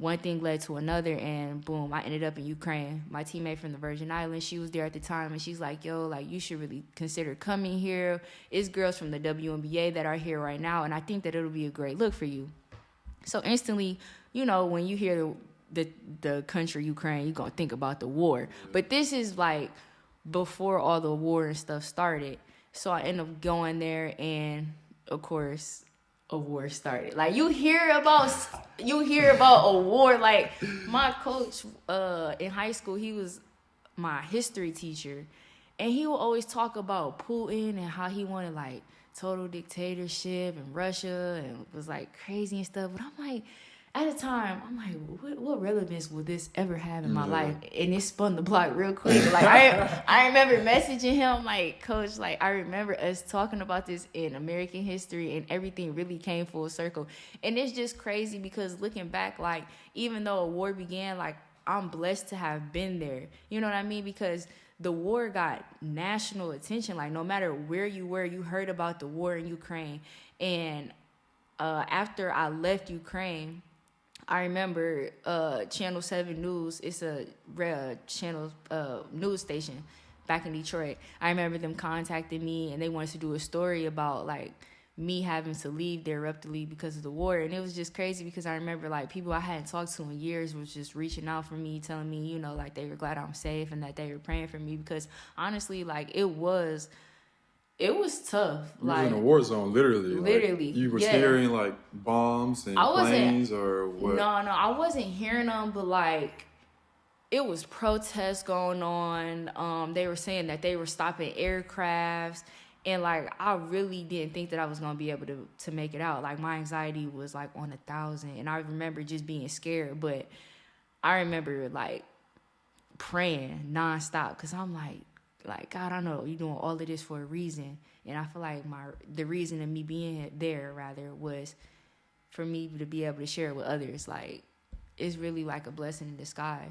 one thing led to another, and boom, I ended up in Ukraine. My teammate from the Virgin Islands, she was there at the time, and she's like, yo, like, you should really consider coming here. It's girls from the WNBA that are here right now, and I think that it'll be a great look for you. So instantly, you know, when you hear the country Ukraine, you're going to think about the war. But this is like before all the war and stuff started. So I ended up going there, and of course, a war started. Like you hear about a war. Like my coach in high school, he was my history teacher, and he would always talk about Putin and how he wanted like total dictatorship in Russia and was like crazy and stuff. But I'm like, at the time, I'm like, what relevance will this ever have in my life? And it spun the block real quick. Like I remember messaging him, like, Coach, like, I remember us talking about this in American history, and everything really came full circle. And it's just crazy because looking back, like, even though a war began, like, I'm blessed to have been there. You know what I mean? Because the war got national attention. Like, no matter where you were, you heard about the war in Ukraine. And after I left Ukraine, I remember Channel 7 News. It's a channel news station back in Detroit. I remember them contacting me, and they wanted to do a story about like me having to leave there abruptly because of the war. And it was just crazy because I remember like people I hadn't talked to in years was just reaching out for me, telling me, you know, like they were glad I'm safe and that they were praying for me, because honestly, like it was tough. You like was in a war zone, literally. Literally, like, you was yeah. hearing like bombs and planes, or what? No, I wasn't hearing them, but like it was protests going on. They were saying that they were stopping aircrafts, and like I really didn't think that I was gonna be able to make it out. Like my anxiety was like on 1,000, and I remember just being scared. But I remember like praying nonstop, because I'm like, God, I know you're doing all of this for a reason. And I feel like the reason of me being there rather was for me to be able to share it with others. Like, it's really like a blessing in disguise.